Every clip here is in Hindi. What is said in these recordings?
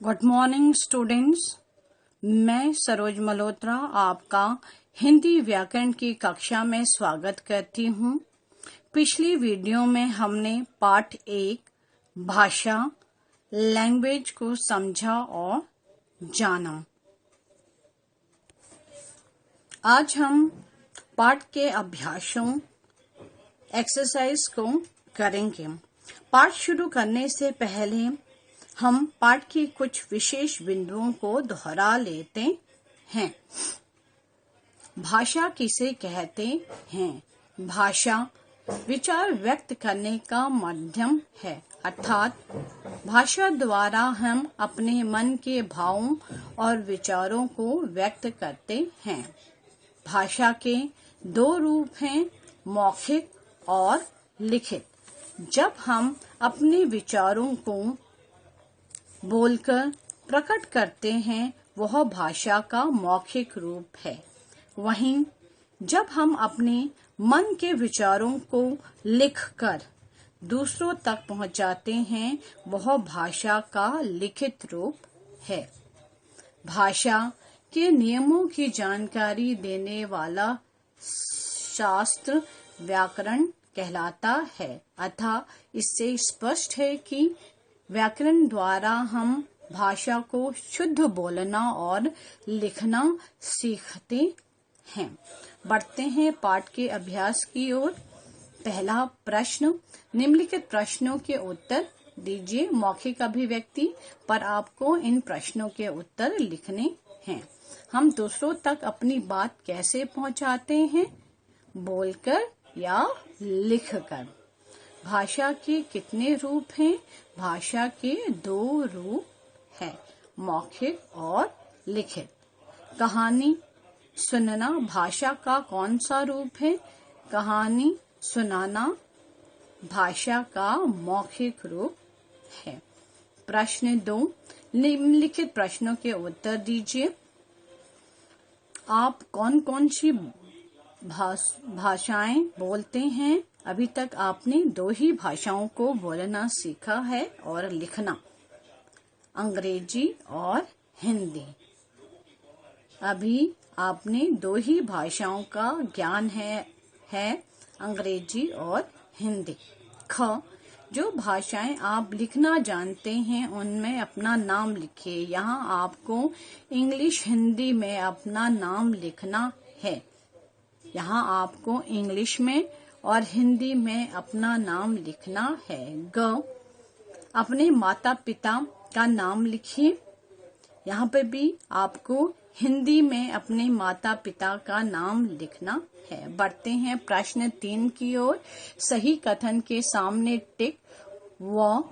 Good morning students. मैं सरोज मल्होत्रा आपका हिंदी व्याकरण की कक्षा में स्वागत करती हूँ। पिछली वीडियो में हमने पाठ 1 भाषा लैंग्वेज को समझा और जाना। आज हम पाठ के अभ्यासों एक्सरसाइज को करेंगे। पाठ शुरू करने से पहले हम पाठ की कुछ विशेष बिंदुओं को दोहरा लेते हैं। भाषा किसे कहते हैं? भाषा विचार व्यक्त करने का माध्यम है, अर्थात भाषा द्वारा हम अपने मन के भावों और विचारों को व्यक्त करते हैं। भाषा के दो रूप हैं, मौखिक और लिखित। जब हम अपने विचारों को बोलकर प्रकट करते हैं, वह भाषा का मौखिक रूप है। वहीं जब हम अपने मन के विचारों को लिखकर दूसरों तक पहुंचाते हैं, वह भाषा का लिखित रूप है। भाषा के नियमों की जानकारी देने वाला शास्त्र व्याकरण कहलाता है। अतः इससे स्पष्ट है कि व्याकरण द्वारा हम भाषा को शुद्ध बोलना और लिखना सीखते हैं। बढ़ते हैं पाठ के अभ्यास की ओर। पहला प्रश्न, निम्नलिखित प्रश्नों के उत्तर दीजिए। मौखिक अभिव्यक्ति पर आपको इन प्रश्नों के उत्तर लिखने हैं। हम दूसरों तक अपनी बात कैसे पहुंचाते हैं? बोलकर या लिखकर। भाषा के कितने रूप हैं? भाषा के दो रूप हैं, मौखिक और लिखित। कहानी सुनना भाषा का कौन सा रूप है? कहानी सुनाना भाषा का मौखिक रूप है। प्रश्न 2, निम्नलिखित प्रश्नों के उत्तर दीजिए। आप कौन कौन सी भाषाएं बोलते हैं? अभी तक आपने दो ही भाषाओं को बोलना सीखा है और लिखना, अंग्रेजी और हिंदी। अभी आपने दो ही भाषाओं का ज्ञान है अंग्रेजी और हिंदी। ख, जो भाषाएं आप लिखना जानते हैं उनमें अपना नाम लिखिए। यहाँ आपको इंग्लिश हिंदी में अपना नाम लिखना है। यहाँ आपको इंग्लिश में और हिंदी में अपना नाम लिखना है। ग, अपने माता पिता का नाम लिखिए। यहाँ पर भी आपको हिंदी में अपने माता पिता का नाम लिखना है। बढ़ते हैं प्रश्न 3 की ओर। सही कथन के सामने टिक व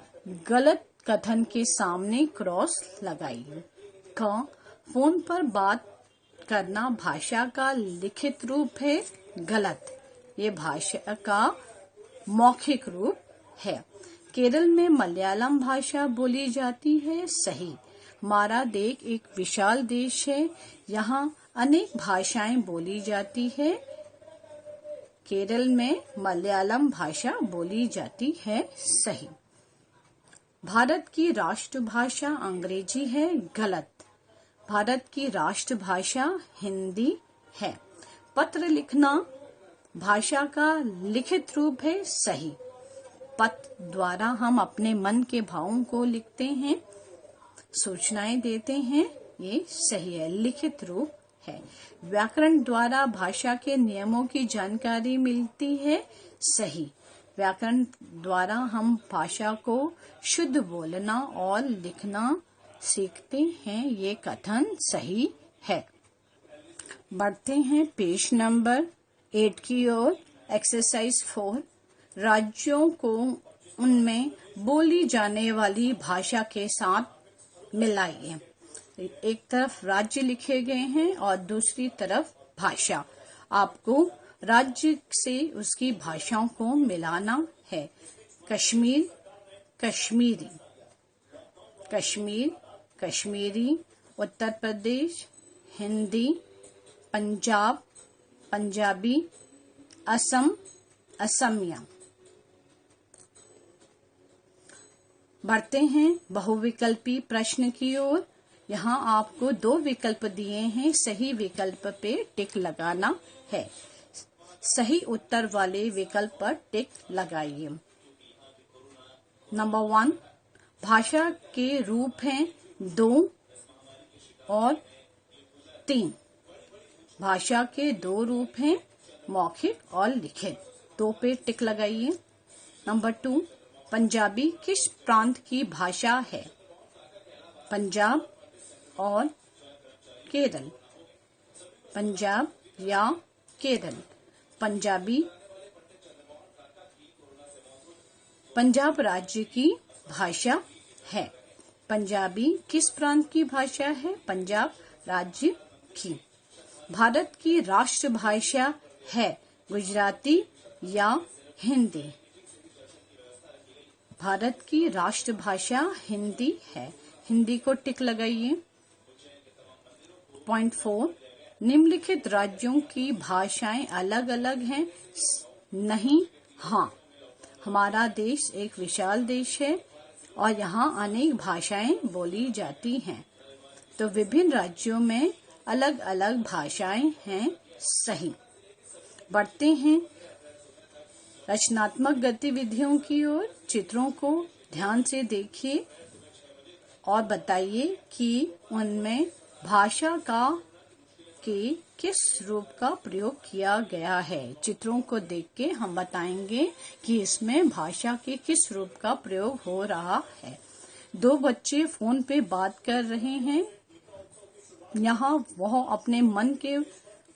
गलत कथन के सामने क्रॉस लगाइए। क, फोन पर बात करना भाषा का लिखित रूप है, गलत। ये भाषा का मौखिक रूप है। केरल में मलयालम भाषा बोली जाती है, सही। हमारा देश एक विशाल देश है, यहाँ अनेक भाषाएं बोली जाती है। केरल में मलयालम भाषा बोली जाती है, सही। भारत की राष्ट्रभाषा अंग्रेजी है, गलत। भारत की राष्ट्रभाषा हिंदी है। पत्र लिखना भाषा का लिखित रूप है, सही। पत्र द्वारा हम अपने मन के भावों को लिखते हैं, सूचनाएं देते हैं, ये सही है, लिखित रूप है। व्याकरण द्वारा भाषा के नियमों की जानकारी मिलती है, सही। व्याकरण द्वारा हम भाषा को शुद्ध बोलना और लिखना सीखते हैं, ये कथन सही है। बढ़ते हैं पेज नंबर 8 की ओर। एक्सरसाइज 4, राज्यों को उनमें बोली जाने वाली भाषा के साथ मिलाइए। एक तरफ राज्य लिखे गए हैं और दूसरी तरफ भाषा। आपको राज्य से उसकी भाषाओं को मिलाना है। कश्मीर, कश्मीरी। कश्मीर, कश्मीरी। उत्तर प्रदेश, हिंदी। पंजाब, पंजाबी। असम, असमिया। बढ़ते हैं बहुविकल्पी प्रश्न की ओर। यहाँ आपको 2 विकल्प दिए हैं, सही विकल्प पे टिक लगाना है। सही उत्तर वाले विकल्प पर टिक लगाइए। नंबर 1, भाषा के रूप हैं 2 और 3। भाषा के 2 रूप हैं, मौखिक और लिखित। 2 पे टिक लगाइए। नंबर 2, पंजाबी किस प्रांत की भाषा है? पंजाब और केरल। पंजाब या केरल। पंजाबी पंजाब राज्य की भाषा है। पंजाबी किस प्रांत की भाषा है? पंजाब राज्य की। भारत की राष्ट्रभाषा है गुजराती या हिंदी? भारत की राष्ट्रभाषा हिंदी है। हिंदी को टिक लगाइए। पॉइंट 4, निम्नलिखित राज्यों की भाषाएं अलग अलग हैं? नहीं, हाँ। हमारा देश एक विशाल देश है और यहाँ अनेक भाषाएं बोली जाती हैं, तो विभिन्न राज्यों में अलग अलग भाषाएं हैं। सही। बढ़ते हैं रचनात्मक गतिविधियों की ओर। चित्रों को ध्यान से देखिए और बताइए कि उनमें भाषा के किस रूप का प्रयोग किया गया है। चित्रों को देख के हम बताएंगे कि इसमें भाषा के किस रूप का प्रयोग हो रहा है। 2 बच्चे फोन पे बात कर रहे हैं। यहाँ वह अपने मन के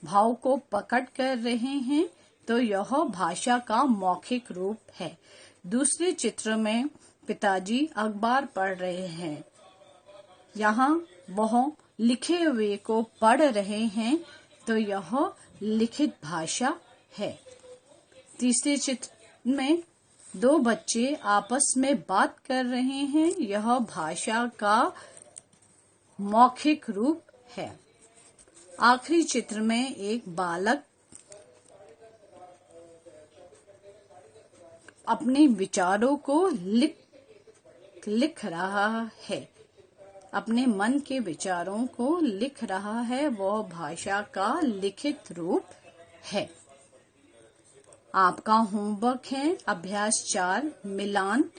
भाव को पकड़ कर रहे हैं, तो यह भाषा का मौखिक रूप है। दूसरे चित्र में पिताजी अखबार पढ़ रहे हैं। यहाँ वह लिखे हुए को पढ़ रहे हैं, तो यह लिखित भाषा है। तीसरे चित्र में 2 बच्चे आपस में बात कर रहे हैं। यह भाषा का मौखिक रूप है। आखिरी चित्र में एक बालक अपने विचारों को लिख रहा है। अपने मन के विचारों को लिख रहा है। वह भाषा का लिखित रूप है। आपका होमवर्क है अभ्यास 4 मिलान।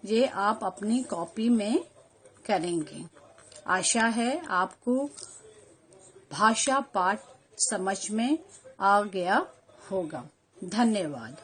ये आप अपनी कॉपी में करेंगे। आशा है आपको भाषा पाठ समझ में आ गया होगा। धन्यवाद।